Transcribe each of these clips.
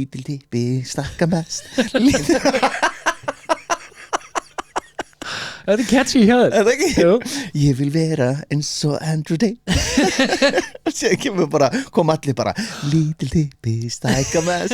Lítil tippi stakka mest Þetta catchy hjá þér. Er það ekki? Jú. Ég vil vera eins og Andrew Tate Sér kom allir bara Lítil tippi stakka mest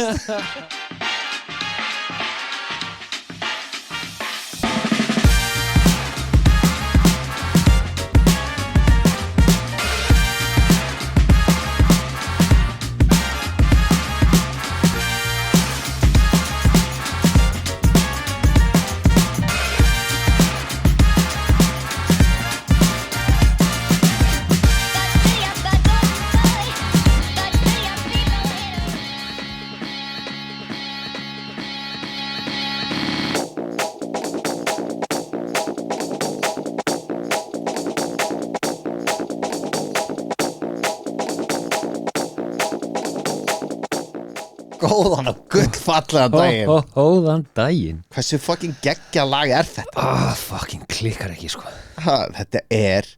Góðan og gullfallegan daginn Góðan daginn. Hversu fucking geggja lag er þetta? Fucking klikkar ekki sko. Þetta er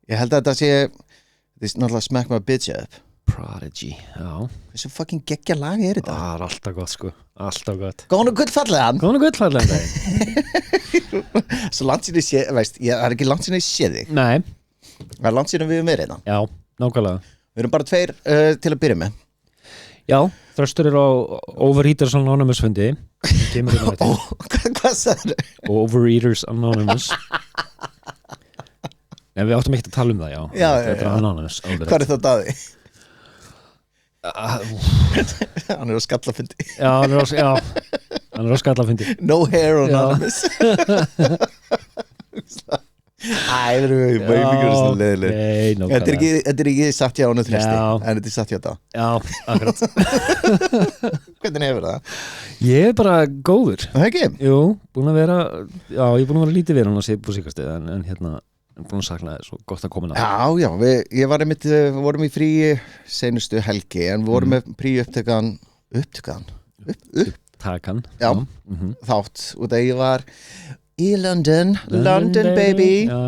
Ég held að þetta sé Þetta er náttúrulega Smack My Bitch Up Prodigy, já. Hversu fucking geggja lag er þetta? Það er alltaf gott sko. Alltaf gott. Góðan og gullfallegan Góðan og gullfallegan daginn. Svo langt síðan ég sé Veist, það er ekki langt síðan ég sé þig Nei, Það er langt síðan við erum verið já, nákvæmlega. Við erum bara tveir til að byrja með Já, þröstur er á Overeaters Anonymous fundi. Kemur inn á þetta. Hvað sagði þau? Overeaters Anonymous. En við áttum ekki að tala um það, já. Þetta er Anonymous. Hvað er það daði? Hann er á skallafundi Já, hann er á skallafundi. No hair anonymous Æ, við erum mjög svo leiðileg Nei, nákvæmlega. Þetta er ekki satt hjá hann þresti Já. En þetta er satt hjá þetta Já, akkurat. Hvernig hefur það? Ég er bara góður. Það ekki? Jú, búin að vera, já, ég er búin að vera lítið við hann að sé búsíkastið, en hérna, búin að sakna það, svo gott að koma ná. Já, ég var einmitt, við vorum í frí seinustu helgi En við vorum með frí upptökan Takan. Já. Þátt út að ég var í London baby Já.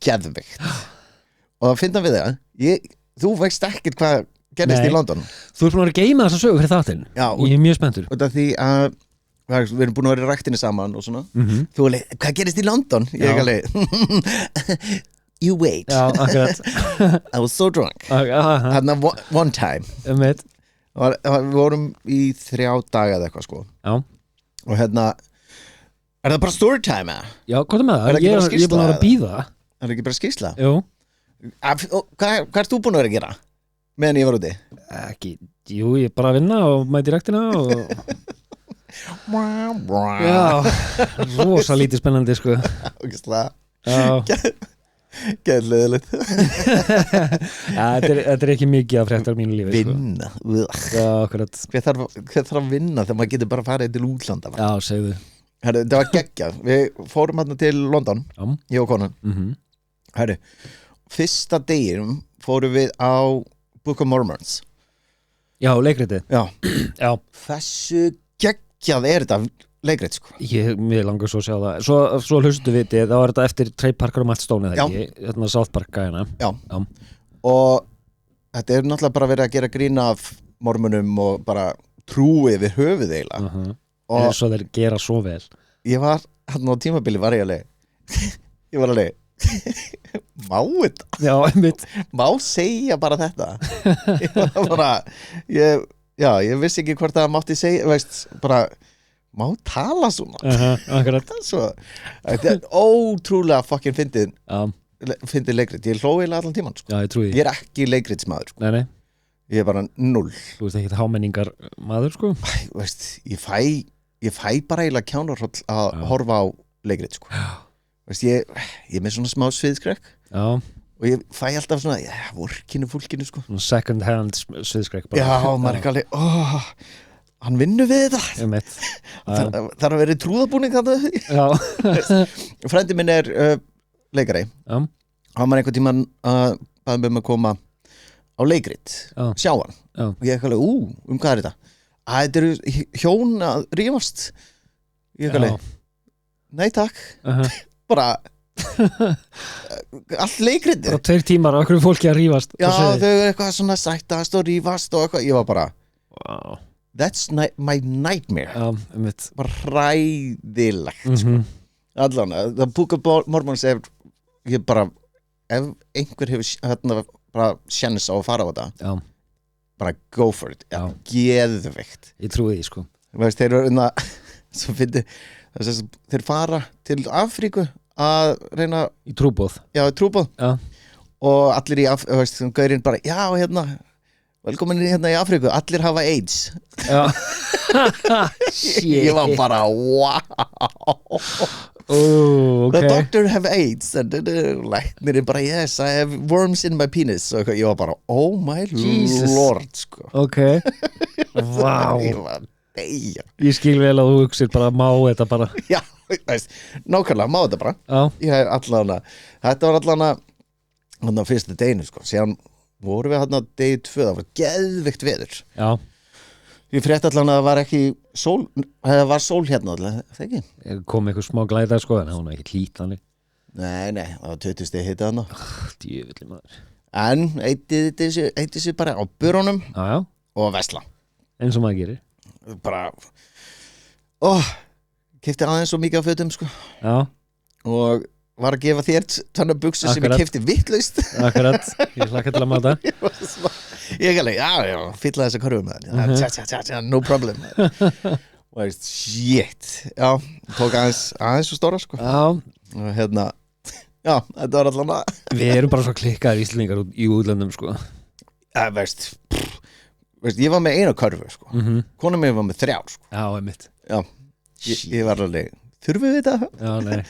Geðvikt Og það finna við það Þú veist ekkert hvað gerðist Nei. í London Þú ert búin að vera að geima þessa sögu fyrir þáttinn. Já, Ég er mjög spenntur. út af því að við erum búin að vera í ræktinni saman og svona Þú alveg, hvað gerist í London? Ég Já. alveg You wait Já, akkurat. I was so drunk Þarna one time Einmitt. Við vorum í 3 daga eða eitthvað sko Já. Og hérna Er það bara storytime eða? Já, hvað er með Er það? það ekki bara Ég er búin skýrsla, að vera eða? að býða. Er það ekki bara skýrsla? Jú. Hvað ert þú búin að vera að gera? Meðan ég var úti? Ekki, jú, ég er bara að vinna og mæti rektina og... Já, rosa lítið spennandi, sko. Ógeðslega Já. Geðleiðilegt Já, þetta er ekki mikið af fréttar mínu lífi, sko. Vinna Ugh. Já, akkurat. Hver þarf að vinna þegar maður getur bara farið til útlanda Já, segðu. Herru, þetta var geggjað Við fórum hérna til London Já. Ég og konan Herru, fyrsta deginum fórum við á Book of Mormons Já, leikritið. Já Já. Hversu geggjað er þetta leikrit sko Mér langar svo að sjá það. Svo hlustu við þið, þá er þetta eftir Trey Parker og Matt Stone, eða Já. ekki? Hérna South Park gæjana. Já. Já. Og þetta er náttúrulega bara verið að gera grín af mormunum og bara trúið við höfuð eiginlega Og svo þeir gera svo vel. Ég var, hann á tímabili var ég alveg Ég var alveg Má þetta? Já, einmitt. Má segja bara þetta? Ég var bara ég vissi ekki hvort það mátti segja veist, bara, má tala svona Akkurat. Þetta er ótrúlega fucking fyndið leikrit, ég hló eiginlega allan tíman sko. Já, ég trúi því. Ég er ekki leikritsmaður sko. Nei, Ég er bara 0 þú veist ekki hámenningar maður, sko. veist, ég fæ bara eiginlega kjánarhóll að horfa á leikrit sko. veist, ég er með svona smá sviðskrekk Já. og ég fæ alltaf svona vorkinu fólkinu sko. Second hand sviðskrekk bara. Já, maður er ekki alveg hann vinnur við þetta Einmitt. Það er að vera í trúðabúning Já. Frændi minn er leikari Já. hann var einhvern tímann baði mig að koma á leikrit Já. sjá hann Já. og ég ekki alveg, hvað er þetta? Þetta eru hjón að rífast ég ekki alveg, nei takk bara allt leikrit Bara 2 tímar okkur fólki að rífast. já, þau eru eitthvað svona sættast og rífast og eitthvað, ég var bara Wow. that's my nightmare Já, bara hræðilegt sko. Allan, The Book of Mormon er ég bara ef einhver hefur bara sjans á að fara á þetta Já. bara go for it, geðveikt Ég trúi því sko veist, þeir eru svo fyndi þeir fara til Afríku að reyna Í trúboð trúboð Já. og allir veist, gaurinn bara, já velkomin hérna í Afríku, allir hafa AIDS Já. ég var bara, wow okay. the doctor have AIDS and læknirinn bara, yes, I have worms in my penis og ég var bara, oh my Jesus. lord sko. Ok Vá ég var, nei Ég skil vel að þú hugsir bara má þetta bara já, veist, nákvæmlega, má þetta bara Já. ég allan þetta var allan að fyrsta deginu sko, síðan vorum við hann að degi 2, það var geðvikt veður Já. ég frétti allan að það var ekki sól, það var sól hérna allan, það ekki Kom eitthvað smá glæða sko en hún er ekki hlýtt þannig nei, það var 20 steg hitta hann Djöfulli maður en eitti þessu bara á burunum Já, og vesla eins og maður gerir bara keypti aðeins svo mikið af fötum sko. Já, og var að gefa þér tvenna buxur sem ég Akkurat. keypti vittlaust akkurat Ég hlakka til að máta ég alveg, já, fylla þessa körfu með hann no problem og veist, shit já, tók aðeins svo stóra sko. Já, og hérna já, þetta var allan við erum bara svo klikkaðir íslendingar í útlöndum sko veist, ég var með eina körfu sko. Kona mig var með 3 sko. Já, einmitt já, ég var alveg þurfum við þetta? Já, nei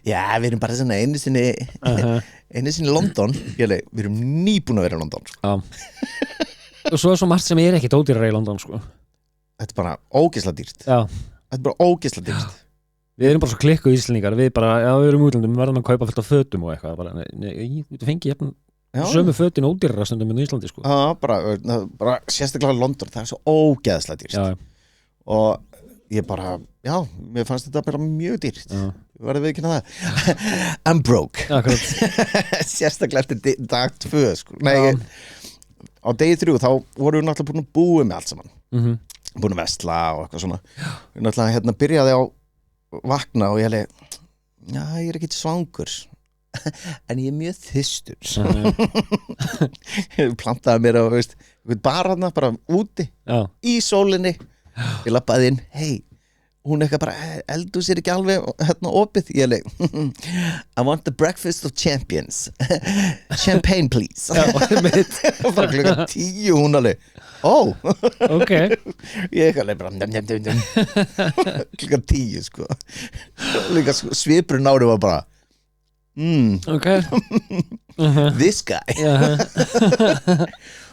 já, við erum bara svona einu sinni í London við erum nýbúin að vera í London sko. Já Og svo er svo margt sem er ekki ódýrara í London sko þetta er bara ógeðslega dýrt Já, þetta er bara ógeðslega dýrt við erum bara svo klikkuð íslendingar Við bara, já, við erum í útlöndum, við verðum að kaupa fullt af fötum og eitthvað bara, nei, þú fengi jafn sömu fötin ódýrara stundum í Íslandi sko bara sérstaklega London, það er svo ógeðslega dýrt Já, og ég bara, já, mér fannst þetta bara mjög dýrt já, ég var að viðkynna það I'm broke akkurat sérstaklega eftir dag 2 sko. Nei, Já. á degi 3 þá vorum við náttúrulega búin að búa með allt saman búin að vesla og eitthvað svona við náttúrulega hérna byrjaði á vakna og ég hefði, já, ég er ekki svangur en ég er mjög þystur ég plantaði mér á, veist, bara þarna, bara úti Já, í sólinni ég labbaði inn, hei hún eitthvað bara, eldhús er ekki alveg hérna opið, ég leik I want the breakfast of champions champagne please bara klukkan 10 hún alveg ok ég eitthvað bara klukkan 10 sko líka svipurinn árið var bara Ok this guy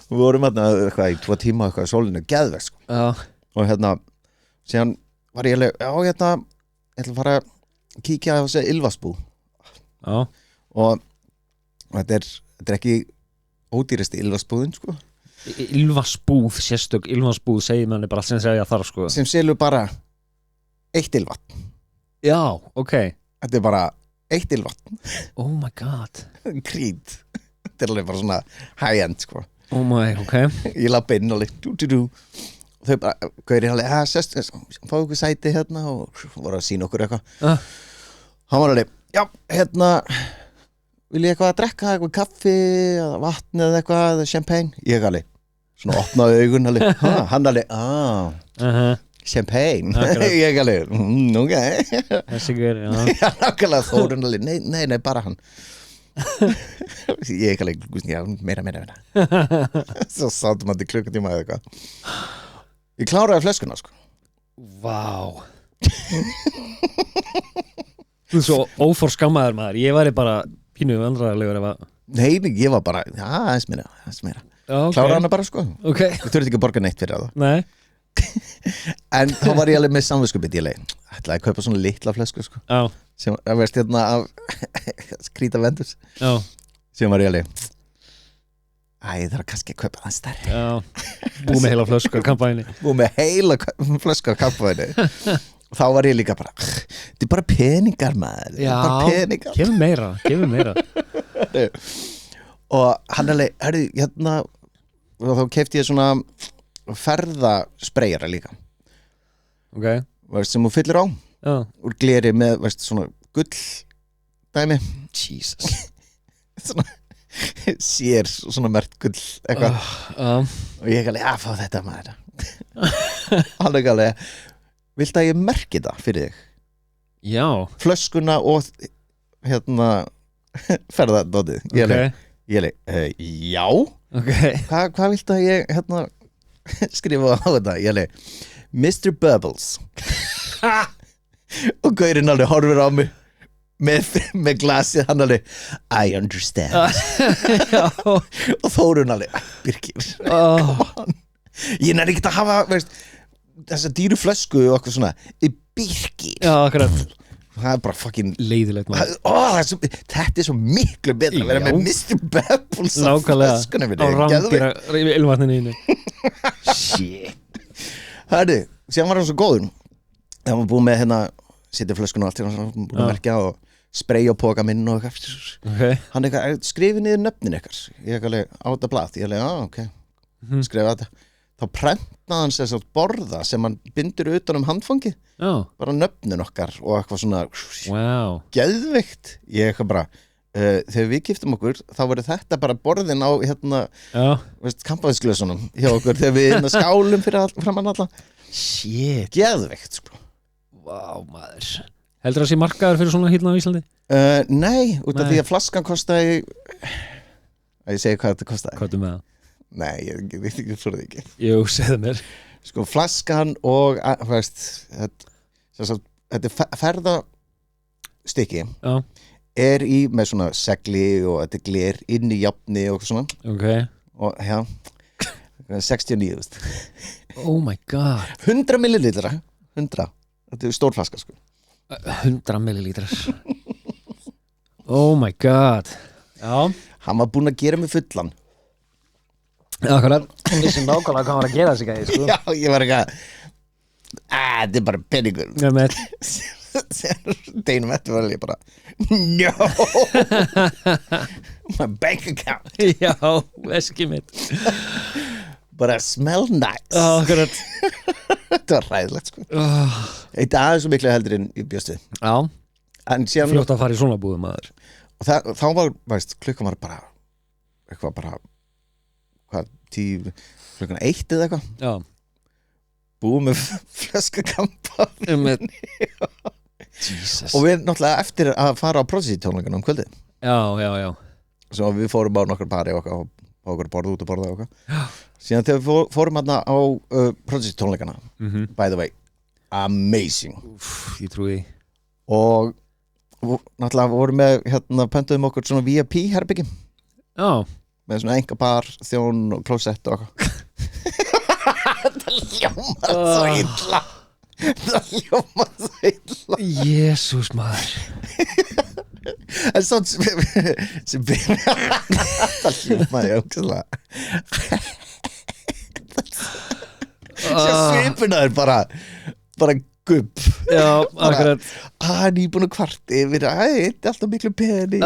við vorum hérna eitthvað í 2 tíma eitthvað í sólinu, geðveg sko Já, og hérna, síðan var ég alveg, já, hérna ég ætla að fara að kíkja á þessi ylfasbú já, og þetta er ekki ódýrasti ylfasbúðin sko, Ylfasbúð, sérstök Ylfasbúð segir manni bara allt sem segja þar sko sem selur bara 1 ylvatn Já, ok þetta er bara 1 ylvatn Oh my god krít, þetta er alveg bara svona high-end sko, Oh my, ok ég lappa inn alveg og þau bara, gaurinn alveg, sest fá ykkur sæti hérna og voru að sína okkur eitthvað hann var alveg, já, hérna vil ég eitthvað að drekka, eitthvað kaffi eða vatn eða eitthvað, eða champagne ég alveg, svona opnaði augun alveg, hann alveg, champagne ég alveg, ok Þessi gaur, já já, nákvæmlega Þórun alveg, nei, bara hann ég alveg, já, meira svo sátum hann til klukkutíma eða eitthvað ég kláraði flöskuna sko Vá Þú er svo óforskammaður maður Ég væri bara pínu vandræðarlegur ef að nei, ég var bara, já, aðeins meira Já, ok kláraði hana bara sko Ok, ég þurfti ekki að borga neitt fyrir það nei en þá var ég alveg með samviskupið ég leið, ætlaði að kaupa svona litla flösku sko Já, sem, að veist hérna af skrýta vendurs já, sem var ég alveg ég þarf kannski að kaupa það stærri já Búið með heila flösku á kampæni og með heila flösku á kampaðinu og þá var ég líka bara þetta er bara peningar maður Já, bara peningar gefum meira og hann alveg, herri, hérna og þá keypti ég svona ferðaspreyjara líka Ok, sem þú fyllir á úr gleri með svona gull dæmi Jesus svona sér svona mert gull eitthvað og ég alveg að fá þetta maður hann alveg viltu að ég merki það fyrir þig Já flöskuna og ferðadótið ég alveg já hvað viltu að ég skrifa á þetta ég alveg Mr. Bubbles og gaurinn alveg horfir á mig með glasið hann alveg I understand og Þórun alveg Birgir ég nær ekki að hafa þessa dýru flösku og okkur svona Birgir það er bara fucking leiðilegt þetta er svo miklu betra að vera með Mr. Bubbles á flöskuna á rambýra ilmvatninu shit hæði, síðan var hann svo góður það var búið með setja flöskuna og allt búið að merkja og spreyja og póka minn og eitthvað hann skrifi niður nöfnin ykkar ég alveg á þetta blað ég alveg, skrifa þetta þá prentaði hann sér borða sem hann bindur utan handfangi bara nöfnin okkar og eitthvað svona geðveikt ég eitthvað bara þegar við giftum okkur þá verður þetta bara borðin á kampaðisglösunum hjá okkur þegar við skálum fyrir framan alla shit, geðveikt sko Vá maður Heldur það sé markaður fyrir svona hýlna á Íslandi? Nei, út af því að flaskan kostaði að ég segi hvað þetta kostaði Hvað er með það? Nei, ég veit ekki fyrir því ekki Jú, segðu mér Sko flaskan og þetta ferðastykki er í með svona segli og þetta er gler inn í jafni og svona og 69 Oh my god 100 millilitra 100, þetta er stór flaska sko 100 millilítrar Oh my god Já Hann var búinn að gera mig fullan Akkurat Hann vissi nákvæmlega hvað hann var að gera sig gæði sko Já, ég var eitthvað þetta er bara penningur Já, með Deginum eftir var ég bara No My bank account Já, veski mitt Bara smell nice Akkurat Þetta var ræðilegt sko Eitt aðeins svo miklu heldur en ég bjóst við Já Fljótt að fara í svona búðum maður Og þá var, klukkan var bara eitthvað bara hvað, 10, klukkan 1 eða eitthvað Já Búið með flöskakampa Jesus Og við náttúrulega eftir að fara á Prodigy tónleikana kvöldið Já Svo við fórum á nokkur pari og okkur borða út og borða og síðan þegar við fórum hérna á Prodigy tónleikana by the way, amazing Ég trúi og náttúrulega vorum með pöntuðum okkur svona VIP herbyggi með svona enga bar, þjón og klósett og það hljómar svo illa það hljómar svo illa Jesús maður en svo sem það hljómar ég ógæslega svipuna er bara gubb Já, akkurat hann er búin að kvart yfir þetta er alltaf miklu pening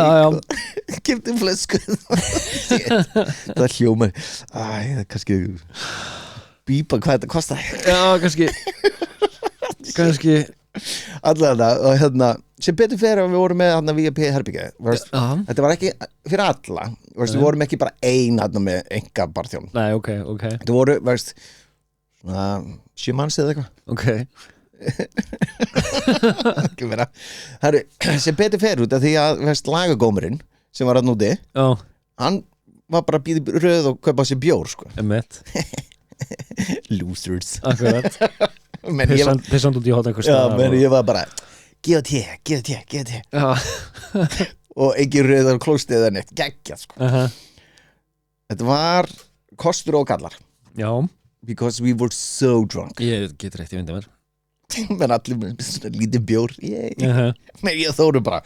kipti flösku það hljómar það er kannski bípa hvað þetta kostar Já, kannski allavega og sem betur fyrir að við vorum með VIP herbyggja þetta var ekki fyrir alla við vorum ekki bara ein með enga barþjón Nei, ok þetta voru svona 7 manns eða eitthvað ekki vera Herri, sem betur fyrir út af því að lagagómurinn sem var að núti hann var bara að býða röð og kaupa sér bjór sko losers Akkurat Pissand út í hótt einhvers Já, menn ég var bara gefa te og ekki röð og klósti eða neitt geggjað sko Þetta var kostur og gallar Já Because we were so drunk Ég get rétt í vinda mér menn allir með svona lítið bjór menn ég þóru bara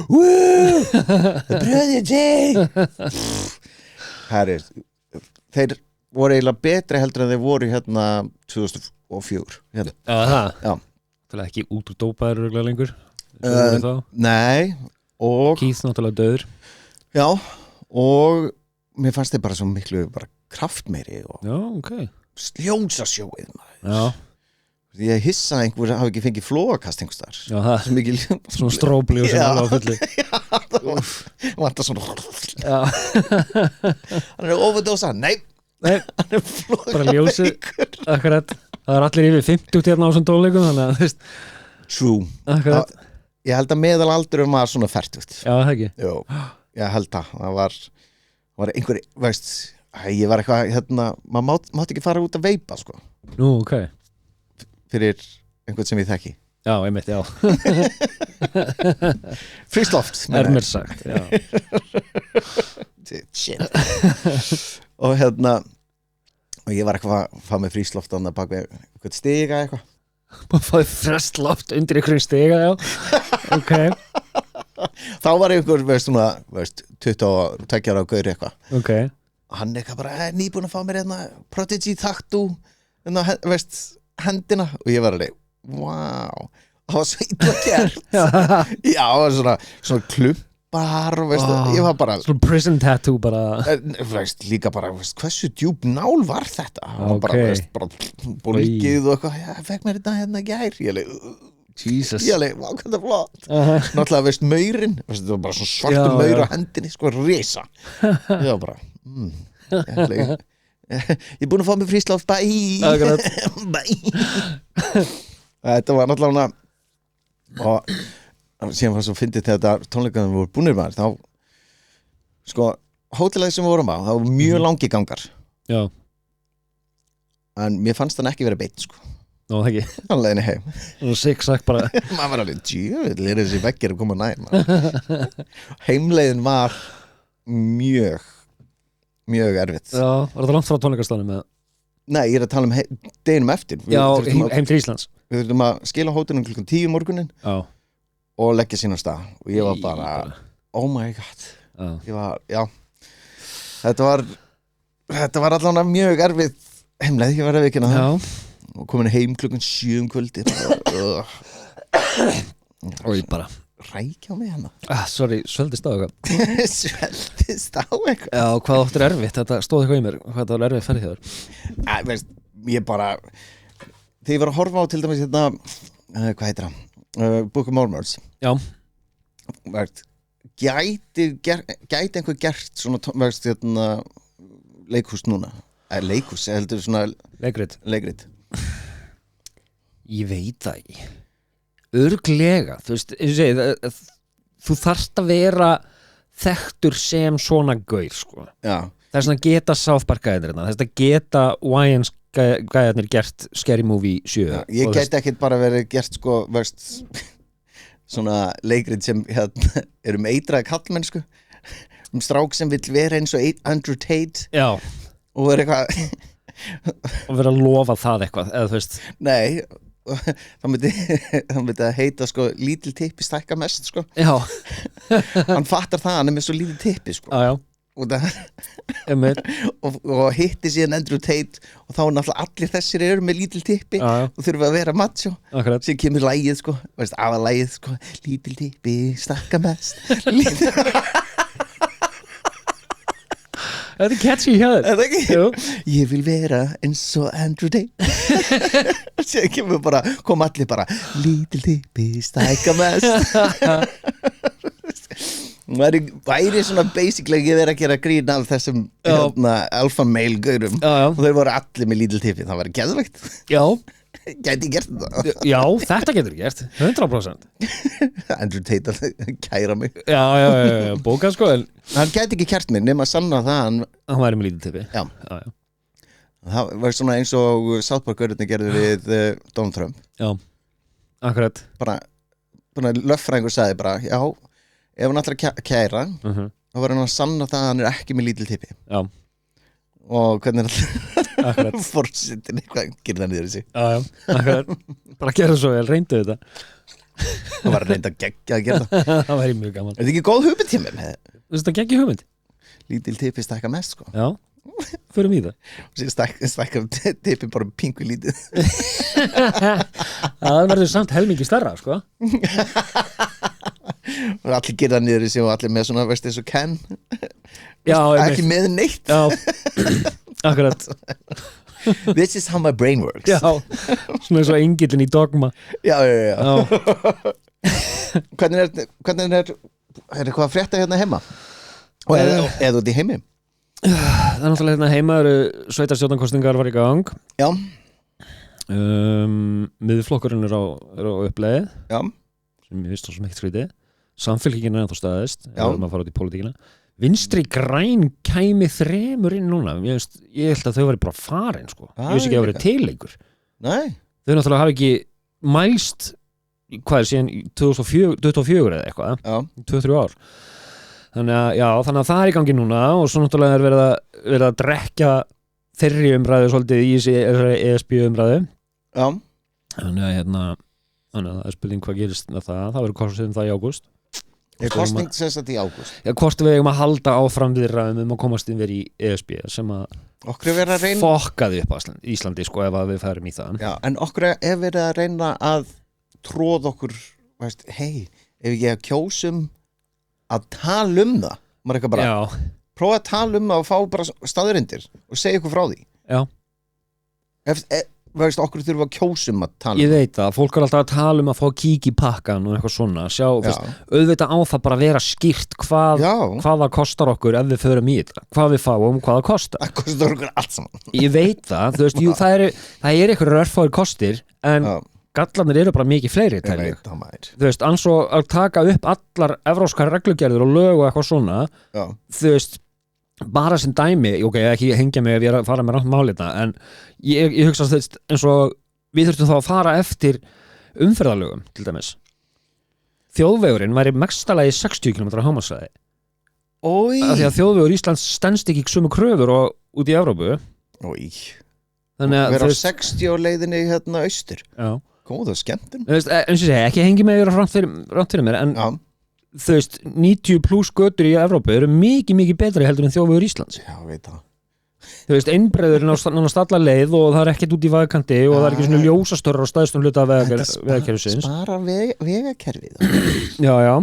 bröðið te Herri þeir voru eiginlega betri heldur en þeir voru 2004 Það er ekki út úr dópaður regla lengur Nei og Keith náttúrulega döður Já og mér fannst þeir bara svo miklu bara kraftmeiri og Já, ok ljósasjóið Já, ég hissa einhver hafi ekki fengið flóakast einhvers þar já, það svo mikið svona stróbljós sem Já. alveg á fullu það vantar svona Já, hann overdósa, nei, nei, hann flókaveikur bara ljósið Akkurat, það er allir yfir 50 hérna á þessum tónleikum þannig að þú veist, true, akkurat ég held að meðalaldurum var svona fertugt Já, það ekki Jó, ég held það var einhver, veist ég var eitthvað, hérna, maður mátti ekki fara út að veipa, sko, Nú, ok fyrir einhvern sem ég þekki Já, einmitt, já frísloft Er mér sagt, já shit og hérna og ég var eitthvað að fá með frísloft á bak við eitthvað stiga eitthvað Bara fáið frest loft undir ykkur stiga, já Ok, þá var einhver, veist, svona, veist 22 ára gaur eitthvað ok hann eitthvað bara, nýbúin að fá mér hérna Prodigy Tattoo hérna, veist, hendina og ég var alveg, wow það var svo illa gert já, það var svona klumpar veist, ég var bara Svona prison tattoo bara veist, líka bara, veist, hversu djúp nál var þetta það var bara, Ok. veist, bara bólgið og eitthvað, já, fekk mér þetta hérna gær ég alveg, Jesus ég alveg, vá, hvað það er flott náttúrulega, veist, maurinn veist, það var bara svona svartu Já, maur já. á hendinni sko, risa ég var bara, ég alveg ég er búin að fá mig frísloft, bye Akkurat. bye þetta var náttúrulega og síðan var svo fyndið þegar þetta tónleikarnir voru búnir maður þá, sko, hótelið sem við vorum á það var mjög langi gangar Já, en mér fannst hann ekki vera beitt, sko nú, það ekki hann leiðinni heim, Svona siksak bara maður var alveg djöfull er þessi veggir að koma nær maður. Heimleiðin var mjög erfitt Já, var það langt frá tónleikastanum með nei, ég er að tala um deginum eftir Já, þurftum að, heim til Íslands við þurftum að skila hótelum klukkan 10 morgunin Já, og leggja sín á stað og ég var bara, oh my god Já, ég var, já þetta var allavega mjög erfið heimleið, ég var að vikina það já. og komin heim klukkan 7 kvöldi Og ég bara rækja á mig hana Sorry, sveldist á eitthvað sveldist á eitthvað Já, hvað áttur erfitt, þetta stóð eitthvað í mér Hvað það var erfitt ferðið þér veist, ég bara þegar ég var að horfa á til dæmis hérna hvað heitir það, Book of Mormons Já, veist, gæti einhver gert svona veist, hérna, leikhús núna leikhús, heldur svona leikrit leikrit Ég veit það ekki Örglega, þú veist, eins og segi þú þarft að vera þekktur sem svona gaur, sko já, Það er svona geta South Park gæðirna Það er svona geta Wayans gæðirnir gert Scary Movie 7 já, ég gæti ekkert bara verið gert sko, veist svona leikrit sem hérna, eru eitraði kallmennsku strák sem vill vera eins og Andrew Tate Já, og er eitthvað og vera að lofa það eitthvað eða þú veist nei það myndi að heita sko lítil tippi stækka mest sko Já, hann fattar það, hann er með svo lítil tippi sko já, og, einmitt og hitti síðan Andrew Tate og þá er náttúrulega allir þessir eru með lítil tippi Já, já. og þurfa að vera macho Akkurat sem kemur lægið sko, veist, aða lægið sko lítil tippi stækka mest lítil Þetta er catchy hjá þér Er það ekki? Jú. Ég vil vera eins og Andrew Tate Sér kemur bara kom allir bara lítil tippi stækka mest væri svona basically ég verið að gera grín af þessum hérna, alpha male gaurum Já, já. og þeir voru allir með lítil tippi það var geðveikt Já, gæti ég gert þetta já, þetta getur gert 100% Andrew Tate að kæra mig Já, bókað sko en hann gæti ekki kært mig nema að sanna það hann, hann væri með lítið tippi já, já, það var svona eins og South Park gaurarnir gerði við Donald Trump já. Akkurat bara löffræðingur sagði bara já, ef hann ætlar að kæra þá var hann að sanna það að hann er ekki með lítil tippi Já, og hvernig akkurat fórsetin eitthvað gerði það niður þessi Já, akkurat Bara gera svo vel, reyndu þetta það var reynd að gegja að gera það Það væri mjög gaman er þetta ekki góð hugmynd hjá mér Þú veist það geggi hugmynd lítil tippi stækka mest sko Já, förum í það og síðan stækka tippi bara pingu lítið Það verður samt helmingi stærra sko og allir gerða niður þessi og allir með svona veist eins og Ken Já, ekki með neitt Já, akkurat This is how my brain works. Já, svona eins og engillin í Dogma. Já. Hvernig er eitthvað að frétta hérna heima? Og eða út í heimi? Það er náttúrulega hérna heima eru sveitarstjórnarkosningar var í gang. Já. Miðflokkurinn er á uppleið. Já. Sem ég veist svo sem ekkert skrítið. Samfylkingin er ennþá staðist. Já. Við erum að fara út í pólitíkina. Vinstri græn kæmi 3 inn núna. Ég held að þau væri bara farin, sko. Ég veist ekki að vera til lengur. Nei. Þau náttúrulega hafa ekki mælst hvað er síðan 2024 eða eitthvað. Já. 2-3 ár. Þannig að það er í gangi núna og svo náttúrulega er verið að drekja þeirri umræðu svolítið í þessi ESB umræðu. Já. Þannig að það er spurning hvað gerist með það. Það verður kostið það í ágúst. Er kostning sem sagt í ágúst? Já, hvort við eigum að halda áfram við ræðum að komast inn verið í ESB sem að okkur er verið að reyna fokkaði upp Íslandi sko ef að við færum í það. Já, en okkur er verið að reyna að tróða okkur, veist, hei, ef ekki að kjósum að tala það. Maður eitthvað bara, prófa að tala það og fá bara staðurindir og segja ykkur frá því. Já. Veist, okkur þurfum að kjósum að tala Ég veit það, fólk er alltaf að tala að fá kík í pakkan og eitthvað svona auðvitað á það bara að vera skýrt hvað það kostar okkur ef við förum í þetta, hvað við fáum, hvað það kostar. Það kostar okkur allt saman. Ég veit það, þú veist, það er einhverjur örfáir kostir en gallarnir eru bara mikið fleiri þú veist, ans og að taka upp allar evrópskar reglugerðir og lög og eitthvað svona þú veist bara sem dæmi, ekki hengja mig ef ég er að fara með rátt málið en ég hugsa eins og við þurftum þá að fara eftir umferðarlögum til dæmis þjóðvegurinn væri mestalagi 60 km hámarkshraði af því að þjóðvegur Íslands stenst ekki sömu kröfur og út í Evrópu þannig að vera á 60 á leiðinni hérna austur góða skemmtun eins og segja, ekki hengi mig rátt fyrir mér en þú veist, 90 pluss götur í Evrópu eru mikið betri heldur en þjóðvegur Íslands. Já, veit það. Þú veist, einbreiðurinn á alla leið og það er ekkert út í vegkanti og það er ekki svona ljósastörur á staðstum hluta af vegakerfisins. Spara vegakerfið. Já.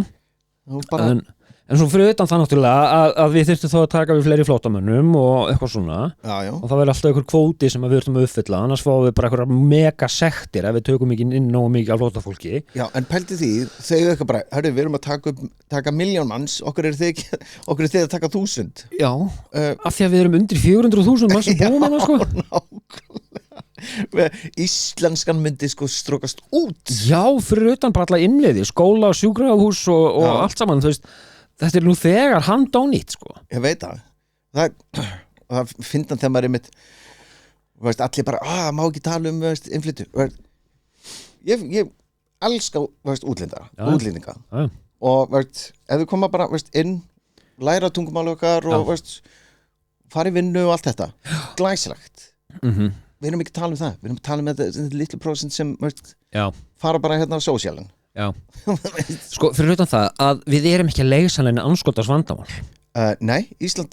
En svo fyrir utan það náttúrulega að við þurftum þá að taka við fleiri flóttamönnum og eitthvað svona og það verður alltaf einhver kvóti sem við þurftum að uppfylla annars fáum við bara einhverjar megasektir ef við tökum ekki inn nógu mikið af flóttafólki. Já, en pældi því, þau eitthvað bara hörru, við erum að taka 1.000.000 manns okkur er þið að taka 1.000. Já, af því að við erum undir 400.000 manns sem búum hérna sko. Nákvæmlega. Íslenskan myndi sko strókast út. Já, fyrir utan bara alla innviði, skóla, sjúkrahús og allt saman, þú veist. Þetta er nú þegar handónýtt sko. Ég veit það finnan þegar maður er veist, allir bara, má ekki tala innflyttu ég elska útlendinga og veist, ef þú koma bara inn, læra tungumál okkar og veist, fara í vinnu og allt þetta glæsilegt við erum ekki að tala það, við erum að tala þetta litlu prósent sem veist, fara bara hérna á sósíalinn Já, sko fyrir utan það að við erum ekki að leysa henni anskotans vandamál Nei, Ísland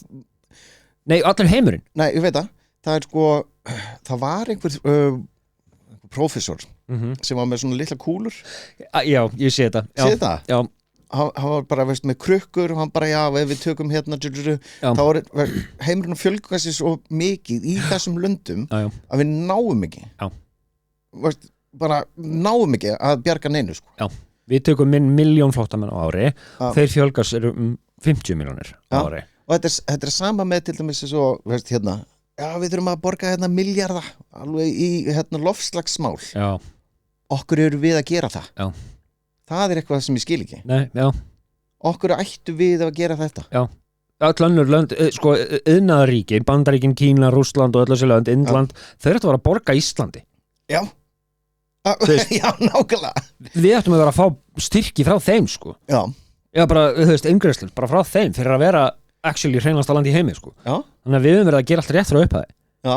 Nei, allir heimurinn Nei, ég veit það er sko það var einhver prófessor sem var með svona litla kúlur Já, ég sé þetta Sé þetta? Já Hann var bara veist, með krukkur og hann bara, ef við tökum hérna þá var heimurinn að fjölga sér svo mikið í þessum löndum að við náum ekki veist bara náum ekki að bjarga neinu sko. Já, við tökum 1.000.000 flóttamenn á ári þeir fjölgas eru 50 milljónir á ári og þetta er sama með til dæmis svo, veist, hérna, við þurfum að borga hérna milljarða alveg í hérna, loftslagsmál okkur eru við að gera það það er eitthvað sem ég skil ekki Nei, okkur ættu við að gera þetta öll önnur lönd, sko, iðnaðaríki Bandaríkin, Kína, Rússland og öll þessi lönd Indland, þau ættu að vera að borga Íslandi Já Já, nákvæmlega Við ættum að vera að fá styrki frá þeim sko. Já, bara, þú veist, eingreiðslur bara frá þeim fyrir að vera actually hreinasta land í heimi sko. Þannig að við höfum verið að gera allt rétt frá upphæði Já,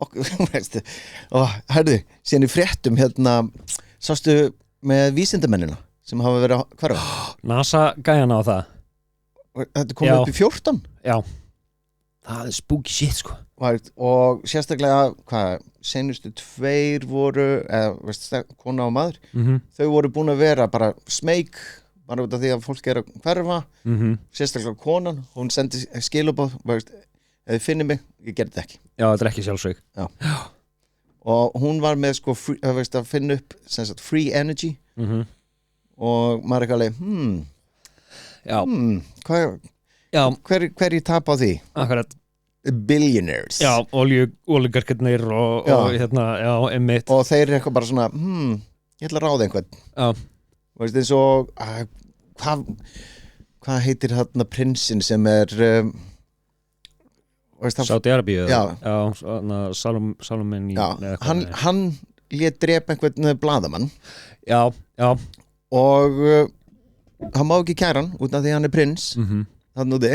okkur, veistu Herðu, síðan í fréttum hérna, sástu með vísindamennina sem hafa verið að hverfa NASA gæjana á það Þetta kom upp í 14 Já, það er spooky shit sko og sérstaklega senustu 2 voru kona og maður þau voru búin að vera bara smeyk bara út af því að fólk er að hverfa sérstaklega konan, hún sendi skilabóð ef þið finnir mig, ég gerði þetta ekki já, þetta ekki sjálfsög og hún var með sko að finna upp sagt, free energy og maður ekki alveg hver tap á því akkurat billionaires já, olíugarkarnir og hérna, já, einmitt og þeir eru eitthvað bara svona ég ætla að ráða einhvern já og veist eins og hvað heitir hérna prinsinn sem Sádi-Arabíu já, Salomon hann lét drepa einhvern blaðamann já og hann má ekki kæra hann út af því hann prins þannig úti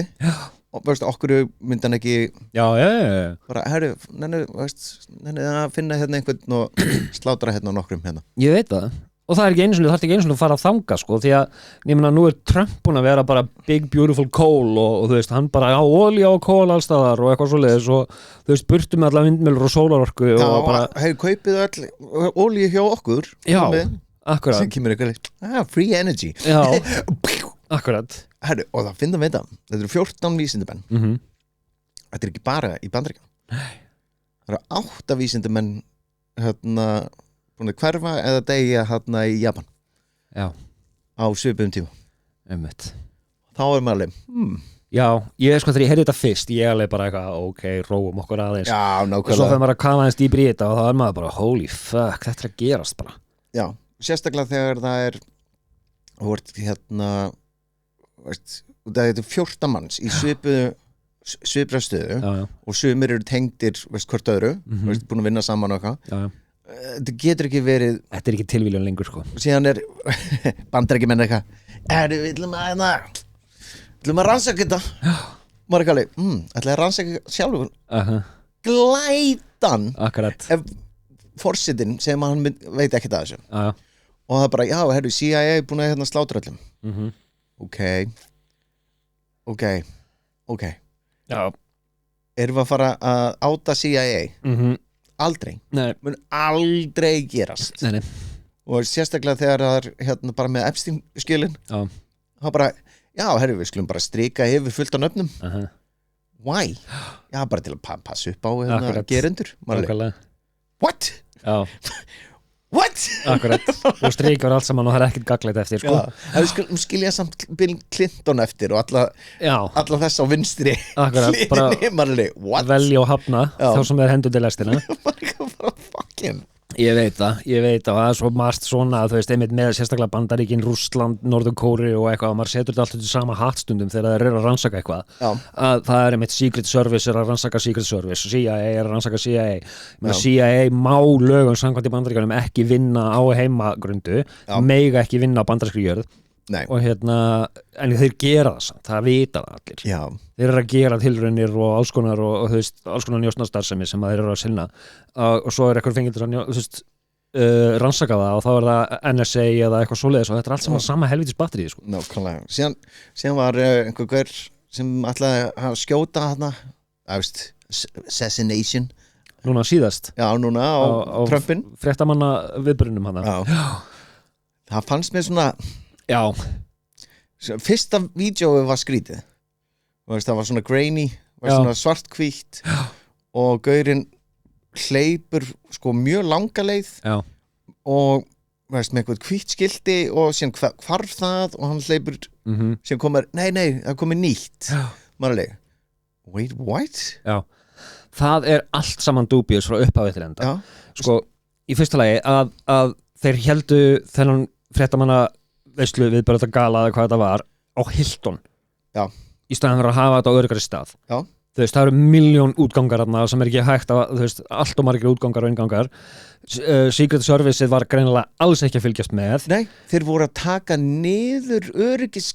og veist, okkur myndi hann ekki bara, herru, nenni að finna hérna einhvern og slátra hérna nokkrum hérna ég veit það og það er ekki einu sinni, það er ekki einu sinni að fara að þanga sko, því að, ég meina, nú Trump búin að vera bara big beautiful coal og þú veist, hann bara á olía og kól allstaðar og eitthvað svoleiðis og þú veist, burtu með alla vindmjölur og sólarorku og bara hefur kaupið all olíu hjá okkur akkurat sem kemur eitthvað, free energy akkurat herru, og það finna við þetta eru 14 vísindamenn þetta er ekki bara í Bandaríkjunum það eru 8 vísindamenn hérna búin að hverfa eða deyja hérna í Japan á svipuðum tíma þá er maður alveg já, ég sko þegar ég heyrði þetta fyrst ég alveg bara eitthvað, ok, róum okkur aðeins og svo þegar maður að kafa aðeins dýpri í þetta og þá er maður bara, holy fuck, þetta er að gerast bara já, sérstaklega þegar það er hérna veist, það er 14 manns í svipra stöðu og sumir eru tengdir veist, hvort öðru, veist, búin að vinna saman og eitthvað þetta getur ekki verið þetta er ekki tilvíljun lengur sko og síðan er bandarækjumenn eitthvað við ætlum að rannsaka þetta maður ekki alveg ætlaði að rannsaka sjálfur glætan akkurat ef forsetinn sem hann veit ekkert að þessu og það bara, já, herru, CIA er búin að slátra öllum ok já erum við að fara að áta CIA aldrei, mun aldrei gerast nei. Og sérstaklega þegar það er bara með Epstein-skjölin þá bara, já, herru, við skulum bara strika yfir fullt á nöfnum why? Já, bara til að passa upp á gerendur what? Já what? Akkurat, og stríkjur allt saman og það er ekkert gaglegt eftir sko. Við skilja samt Bill Clinton eftir og alla þess á vinstri akkurat, bara velja og hafna þá sem þeir hendur til lestina bara fucking ég veit það og það er svo margt svona þú veist, einmitt með sérstaklega Bandaríkin, Rússland, Norður-Kóru og eitthvað og maður setur þetta alltaf til sama hattstundum þegar þeir eru að rannsaka eitthvað að það er einmitt Secret Service er að rannsaka Secret Service CIA er að rannsaka CIA CIA má lögum samkvæmt í Bandaríkjunum ekki vinna á heimagrundu mega ekki vinna á bandarískri jörð og en þeir gera það samt, það vita það allir þeir eru að gera tilraunir og alls konar og þú veist, alls konar njósnastarfsemi sem þeir eru að sinna og svo er eitthvað fengið til að rannsaka það og þá er það NSA eða eitthvað svoleiðis og þetta er allt saman sama helvítis batterið sko. Nákvæmlega, síðan var einhver sem ætlaði að skjóta hana assassination núna síðast núna á Trumpin fréttamanna viðbrunum hana það fannst mér svona fyrsta vídeói var skrítið það var svona grainy svona svartkvítt og gaurinn hleypur sko mjög langa leið og með eitthvað hvítt skilti og síðan hvarf það og hann hleypur síðan komur, nei, það komur nýtt maðurlega, wait, what? Það er allt saman dúbíus frá upphafið til enda sko, í fyrsta lagi að þeir héldu þennan fréttamanna veislu viðbörða gala eða hvað þetta var á Hilton í staðan fyrir að hafa þetta á öruggari stað þú veist, það eru 1 milljón útgangar þarna sem er ekki hægt að, þú veist, allt og margir útgangar og inngangar Secret Serviceið var greinilega alls ekki að fylgjast með nei, þeir voru að taka niður öryggis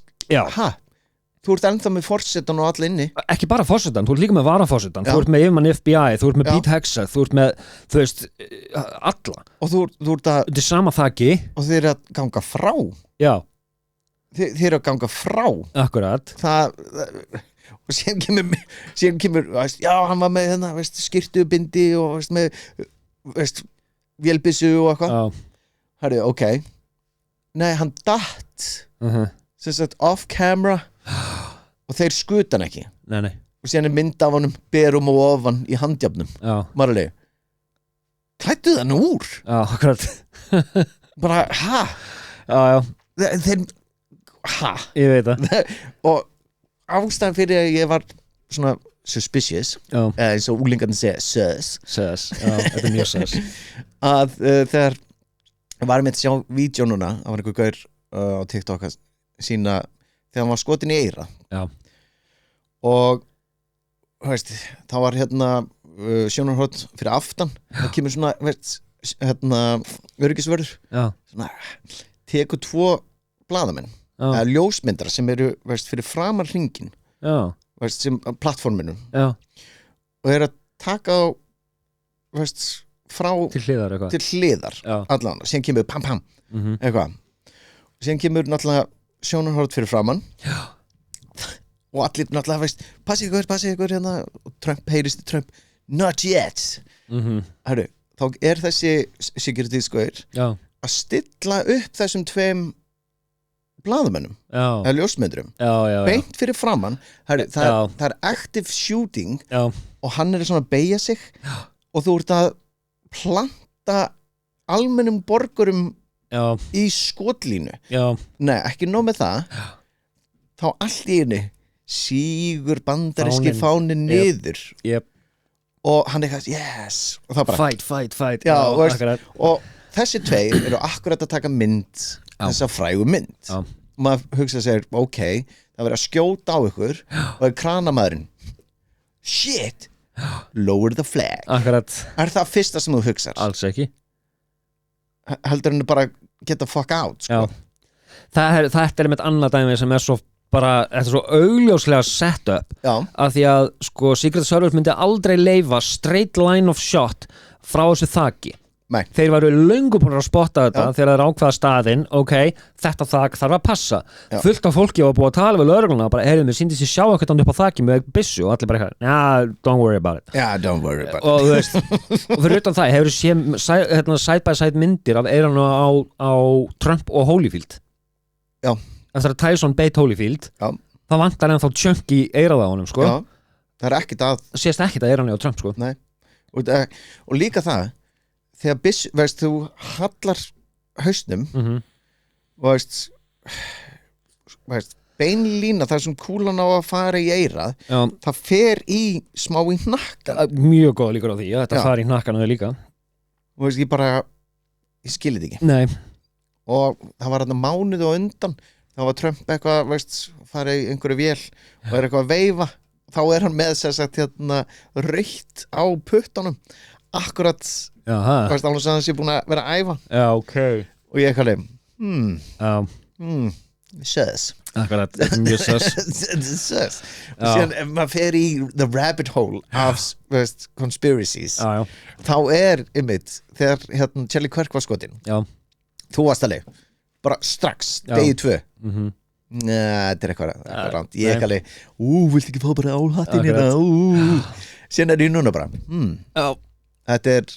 þú ert ennþá með forsetan og alla inni ekki bara forsetan, þú ert líka með varaforsetan þú ert með yfirmann FBI, þú ert með Pete Hegseth þú ert með, þú veist, alla og þú ert að þetta er sama þaki og þeir eru að ganga frá þeir eru að ganga frá akkurat og síðan kemur hann var með skyrtubindi og með vélbyssu og eitthvað herri, ok nei, hann datt sem sagt off camera og þeir skuta hann ekki nei. og og síðan mynd af honum berum og ofan í handjafnum Marley, klættu það nú úr bara, þeir ég veit það og ástæðan fyrir að ég var svona suspicious eins og úlingarnir segja sus, þetta er mjög sus að þegar ég var með að sjá vídeo núna, það var einhver gaur á TikTok að sína þegar hann var skotin í eyra og veist, það var sjónarhorn fyrir aftan, það kemur svona öryggisvörður svona, tekur 2 blaðamenn ljósmyndara sem eru fyrir framar hringin sem plattforminu og að taka á frá til hliðar allan, og síðan kemur pam eitthvað, og síðan kemur náttúrulega sjónarhorn fyrir framann og allir náttúrulega passið ykkur hérna, og Trump heyrist í Trump not yet Herru, þá þessi security skoir að stilla upp þessum 2 blaðamennum eða ljósmyndurum beint fyrir framann. Herru, það er active shooting og hann svona að beygja sig og þú ert að planta almennum borgurum í skotlínu nei, ekki nóg með það þá allt í einu sígur bandaríski fánin niður og hann yes og það bara fight og þessi 2 eru akkurat að taka mynd þessa frægu mynd og maður hugsa sér, ok, það verður að skjóta á ykkur og kranamaðurinn shit, lower the flag er það fyrsta sem þú hugsar? Alls ekki heldur henni bara get the fuck out sko. Þetta er með annað dæmi sem svo bara, þetta er svo augljóslega set up af því að sko Secret Service myndi aldrei leyfa straight line of shot frá þessu þaki þeir varu löngu búin að spotta þetta þegar þeir ákvaða staðinn, ok, þetta þak þarf að passa fullt af fólki var búið að tala við lögregluna bara, heyrðu, mér sýndist ég sjá eitthvað upp á þaki með byssu og allir bara, don't worry about it og þú veist og fyrir utan það, hefur séð side by side myndir af eiranu á Trump og Holyfield eftir að Tyson beit Holyfield það vantar ennþá chunk í eirað á honum sko. það er ekkert að sést ekkert að eiranu á Trump sko. og líka það þegar veist, þú hallar hausnum og veist, beinlína þar sem kúlan á að fara í eirað það fer í smá í hnakkan mjög góð líkur á því, þetta fara í hnakkan og þau líka og veist, ég skilir þetta ekki Nei. og það var hérna mánuð og undan þá var Trump eitthvað, veist, fara í einhverju vél og eitthvað að veifa þá hann með þess að rautt á puttunum akkurat veist, alveg sem hans búin að vera að æfa okay. og ég kalli sus akkurat, mjög sus sus og síðan ef maður fer í the rabbit hole of veist, conspiracies þá einmitt þegar Charlie Kirk var skotin þú varst alveg bara strax, degi 2 þetta er eitthvað rámt ég kalli, vilt ekki fá bara álhattin hérna síðan ég núna bara þetta er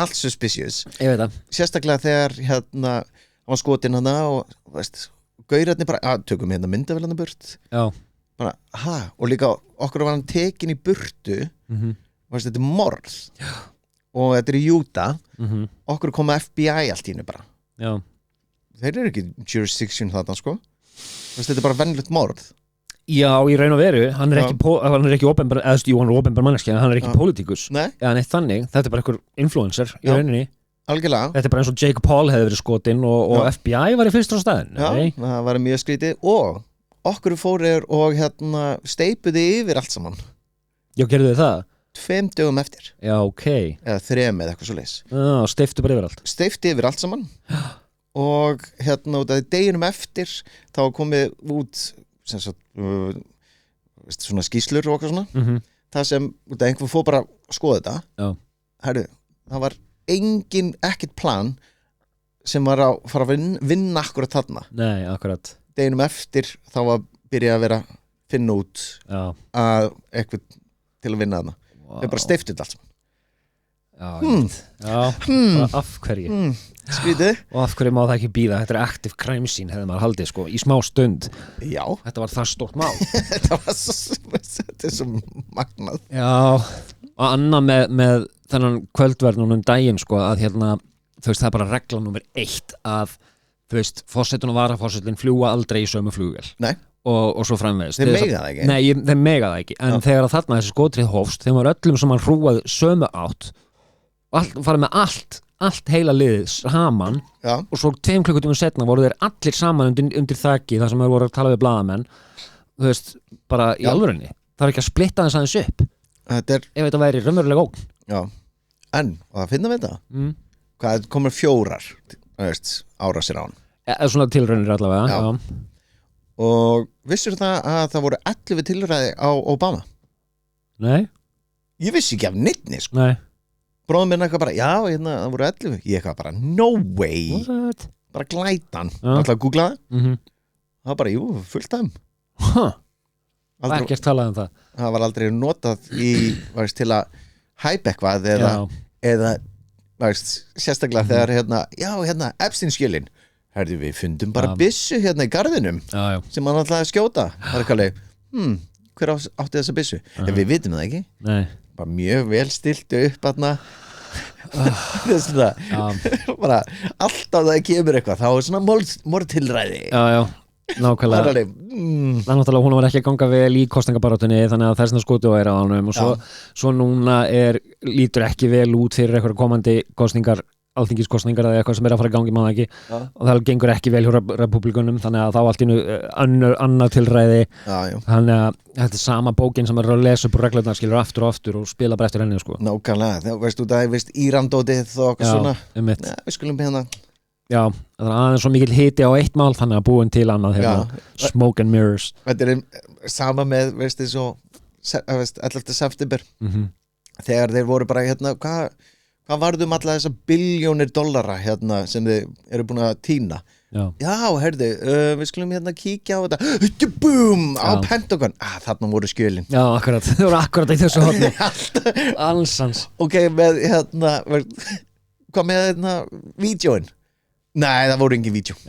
allt suspicious ég veit það sérstaklega þegar hann var skotinn hann og veist, gaurarnir bara tökum myndavélarnar burt bara, og líka okkur var hann tekin í burtu veist, þetta er morð og þetta er í Utah okkur koma FBI allt í hennu bara þeir eru ekki jurisdiction þarna sko veist, þetta er bara venjulegt morð Já, í raun og veru, hann er ekki opinber, hann er opinber manneskja, hann er ekki pólitíkus eða neitt þannig, þetta er bara einhver influencer í rauninni, algjörlega þetta er bara eins og Jake Paul hefði verið skotinn og FBI var í fyrst á staðinn það var mjög skrítið og okkur fórir og steipuði yfir allt saman Já, gerðu þið það? 5 dögum eftir Já, ok eða 3 eða eitthvað svo leis steiftu bara yfir allt steiftu yfir allt saman og út af deginum eftir þá komið út svona skýslur og eitthvað svona það sem, einhver fór bara að skoða þetta herru, það var ekkert plan sem var að fara að vinna akkurat þarna Nei, akkurat deginum eftir þá var byrjað að vera finna út að eitthvað til að vinna þarna þau bara steyftu þetta allt saman bara af hverju skrítið og af hverju má það ekki bíða, þetta active crime scene hefði maður haldið sko, í smá stund já, þetta var það stórt mál þetta svo magnað já, og annað með þennan kvöldverðnum daginn sko, að hérna, þú veist, það er bara regla nummer 1 að, þú veist, forsetinn og varaforsetinn fljúga aldrei í sömu flugvél nei og svo framvegis þeir mega það ekki nei, þeir mega það ekki, en þegar að þarna þessi skotrið hófst, þeim var öllum sem hann hrúað sömu átt og farið með allt heila liðið saman og svo 2 klukkutímum setna voru þeir allir saman undir þaki þar sem þeir voru að tala við blaðamenn þú veist, bara í alvörinni það er ekki að splitta þess aðeins upp ef þetta væri raunverulega ógn já, en, og það finna við þetta hvað komur 4 ára sér án svona tilraunir allavega já. Og vissur það voru 11 tilræði á Obama? Nei. Ég vissi ekki af neittni sko. Nei. Bróðum minn eitthvað bara, já, hérna, það voru 11 Ég eitthvað bara, no way What? Bara glætan, alltaf að googla það Það var bara, jú, fullt af þeim Ekkert talað það Það var aldrei notað til að hæpa eitthvað eða sérstaklega þegar hérna, Epstein skjölin Herðu, við fundum bara byssu hérna í garðinum sem hann alltaf að skjóta það er ekki alveg, hver átti þessa byssu en við vitum það ekki Nei. Bara mjög vel stilt upp þarna bara alltaf það kemur eitthvað þá er svona mortilræði já, nákvæmlega það er náttúrulega, hún var ekki að ganga vel í kostningabarátunni þannig að það er svona skotu að er á hannum og svo núna lítur ekki vel út fyrir eitthvað komandi kostningar alþingiskostningar eða eitthvað sem er að fara í gangi maður ekki og það gengur ekki vel hjá republikunum þannig að þá allt innu annað tilræði þannig að þetta er sama bókin sem er að lesa upp reglurnar skilur aftur og aftur og spila bara eftir henni sko. Nákvæmlega, þá veistu það er Írandótið og okkur svona við skulum hérna já, það er aðeins svo mikil hiti á eitt mál þannig að búin til annað hérna, smoke and mirrors þetta er sama með veistu svo 11. september þegar þeir voru bara hérna hvað varðum alla þessa $billjónir hérna sem þið eru búin að týna já, herðu, við skulum hérna kíkja á þetta boom, á Pentagon þarna voru skjölin já, akkurat, þau voru akkurat í þessu horni allsans ok, með hérna hvað með hérna, vídeóin nei, það voru engin vídeo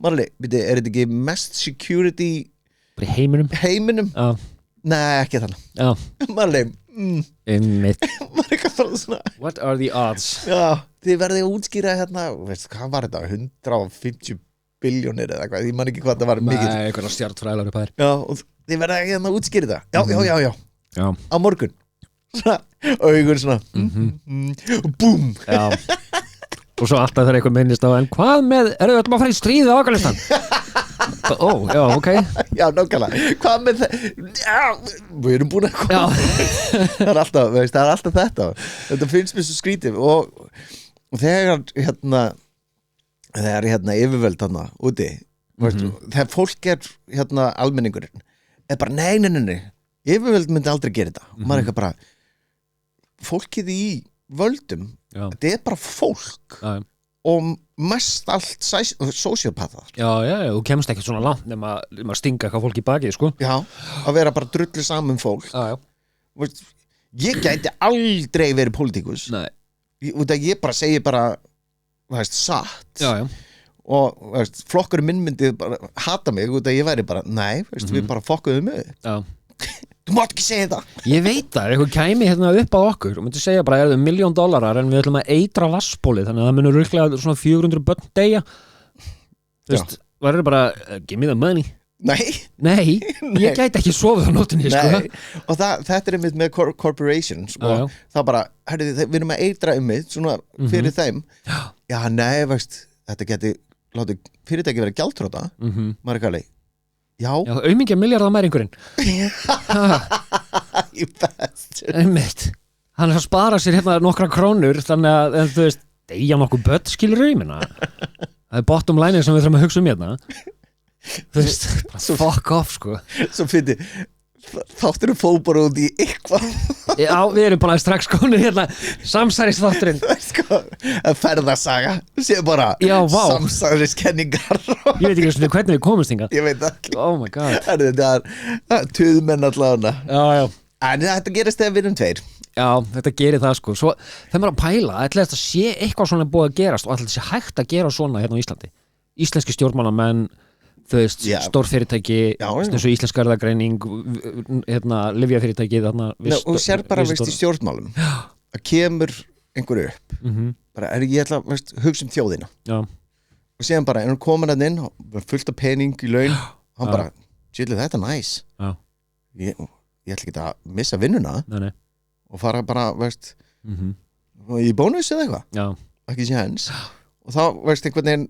Marli, er þetta ekki mest security bara í heiminum já. Nei, ekki þannig Marli what are the odds já, þið verðið að útskýra hérna veist, hvað var þetta, 150 billjónir eða hvað, ég man ekki hvað það var mikið nei, eitthvað stjartfræðilegur upp að já, og þið verðið að hérna útskýra það já, á morgun svona, augun svona búm já og svo alltaf þegar eitthvað minnist á en hvað með, erum við öllum að fara í stríðið á Afganistan já, ok já, nákvæmlega, hvað með við erum búin að koma það er alltaf þetta finnst mér svo skrítið og þegar yfirvöld þarna úti þegar fólk er almenningurinn er bara nei yfirvöld myndi aldrei gera þetta og maður er eitthvað bara fólkið í völdum þetta er bara fólk og mest allt sociopathar já, þú kemst ekki svona langt nema að stinga eitthvað fólk í baki sko. já, að vera bara drullu saman fólk ég gæti aldrei verið pólitíkus ég bara segi bara satt og flokkurinn minn myndi bara hata mig út að ég væri bara, nei, við bara fokkuðum mig þú mátt ekki segja það ég veit það, eitthvað kæmi hérna upp á okkur og myndi segja bara, er það $1 million en við ætlum að eitra vassbólið þannig að það munur rúklega svona 400 börn deyja þú veist, verður bara give me the money nei, ég gæti ekki sofið á nóttinni sko. og þetta er einmitt með corporations og það bara, við erum að eitra svona fyrir þeim já, nei, veist, þetta geti látið fyrirtæki verið gjaldþrota maður ekki alveg já, auðmingja milljarða mæringurinn you bastard hann er að spara sér hérna nokkra krónur þannig að, þú veist, deyja nokkuð börn skilur það er bottom line sem við þurfum að hugsa hérna þú veist, fuck off sko svo fyndi þátturinn fóð bara út í eitthvað já, við erum bara strax konur hérna samsærisþátturinn ferðarsaga séu bara samsæriskenningar ég veit ekki hvernig við komumst hingað ég veit ekki oh my god þetta er tuðmenn allavega já en þetta gerist þegar við erum 2 Já, þetta gerir það sko. Svo þegar maður að pæla, ætla þetta sé eitthvað svona búið að gerast og ætla þetta sé hægt að gera svona hérna á Íslandi. Íslenski stjórnmálamenn, þú veist, stórfyrirtæki, eins og íslenska erfðagreining, lyfjafyrirtæki þarna. Og sér bara, veist, í stjórnmálum að kemur einhverju upp. Bara ég ætla að hugsa þjóðina. Já. Og síðan bara, hann komin hann inn, fullt af pening í laun, hann bara, þetta næs. Já. Ég ætla ekki að missa vinnuna. Nei. Og fara bara, veist, í bónus eða eitthvað. Já. Ekki sé hens. Og þá, veist, einhvern veginn,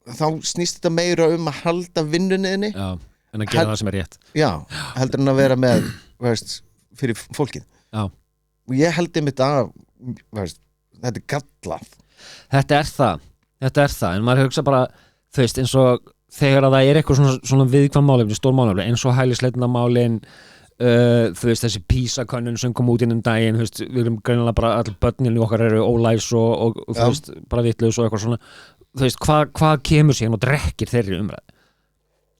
þá snýst þetta meira að halda vinnunniðinni. Já, en að gera það sem rétt. Já, heldur en að vera með, veist, fyrir fólkið. Já. Og ég held einmitt að, veist, þetta gallað. Þetta er það, en maður hugsa bara, þú veist, eins og þegar að það er eitthvað svona viðkvæm málefni, stór málefni, eins og hælisleitendamálin, þú veist, þessi PISA-könnun sem kom út innum daginn, þú veist, við erum greinilega bara allir börnin okkar eru ólæs og þú veist, bara vitlaus og eitthvað svona, þú veist, hvað kemur síðan og drekkir þeirri umræð,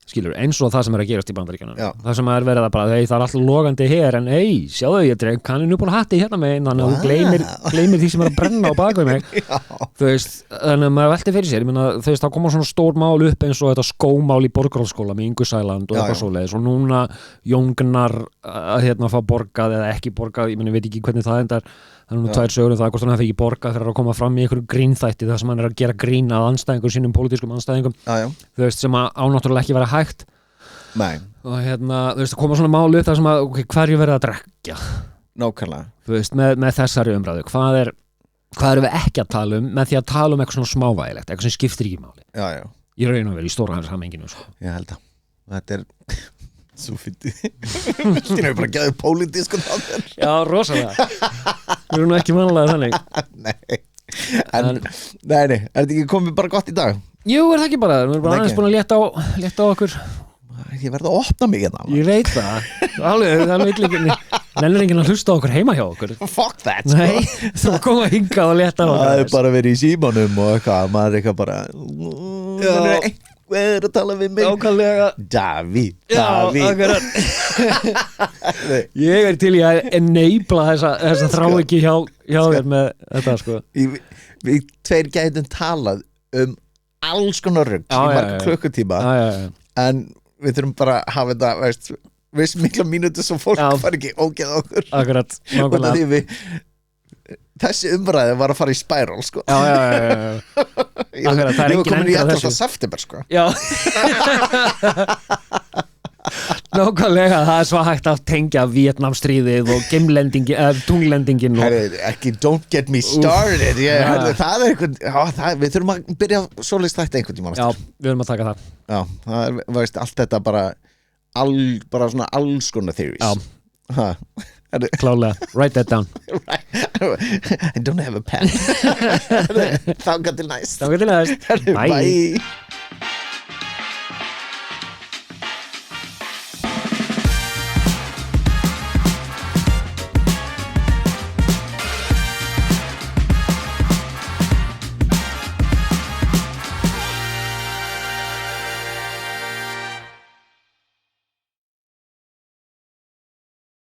skilur, eins og það sem er að gerast í Bandaríkjunum, það sem er verið að bara, það er alltaf logandi hér, en sjáðu, ég dreg kanninu búin að hatti hérna megin, þannig að þú gleymir því sem er að brenna á bak við mig, þú veist, þannig að maður velti fyrir sér, ég meina, þú veist, þá koma svona stór mál upp eins og þetta skómál í Borgarholtsskóla með Ingu Sæland og eitthvað svoleiðis og núna Jón Gunnar að fá borgað eða ekki borgað, ég meina, ég veit ekki hvernig það endar. Það er nú 2 sögur það, hvort hann hafi ekki borgað fyrir að koma fram í einhverju grínþætti þar sem hann er að gera grín að andstæðingum sínum, pólitískum andstæðingum, þú veist, sem að ánáttúrulega ekki vera hægt. Nei. Og þú veist, að koma svona málu þar sem að, hverju verið að drekja? Nákvæmlega. Þú veist, með þessari umræðu, hvað erum við ekki að tala með því að tala eitthvað svona smávægilegt, eitthvað sem skiptir ekki máli? Já. Ég raun og verið í stóra samhenginu, sko. Ég held að. Þetta er svo fyndið. Skynum við bara gæðu pólitísku þáttur. Já, rosalega. Við erum nú ekki vanlega þannig. Nei. En er þetta ekki komið bara gott í dag? Jú, er það ekki bara. Við erum bara aðeins búin að létta á okkur. Ég verði að opna mig hérna. Ég veit það. Alveg, það vill ekki. Nennir enginn að hlusta á okkur heima hjá okkur. Fuck that, sko. Nei, þú koma hingað og létta á okkur. Það er bara verið í símanum og eitthvað. Maður er eitthvað bara er að tala við mig. Nákvæmlega. Davíð. Já, akkurat. Ég er til í að enabla þessa þrá ekki hjá þér með þetta, sko. Við tveir gætum talað alls konar rugg í marga klukkutíma en við þurfum bara að hafa þetta, veist mikla mínútur sem fólk fara ekki ógeð okkur. Akkurat, nákvæmlega. Þessi umræði var að fara í spiral, sko. Já. Akkurat, það er engin endur á þessu. September, sko. Já. Nákvæmlega, það er svo hægt að tengja Víetnamstríðið og tunglendingin og... Ekki, don't get me started. Það er eitthvað, við þurfum að byrja svoleiðis þætti einhvern tímann. Já, við þurfum að taka það. Já, það er, veist, allt þetta bara svona alls konar theories. Já. Klálega, write that down. I don't have a pen. Þangað til næst. Bye.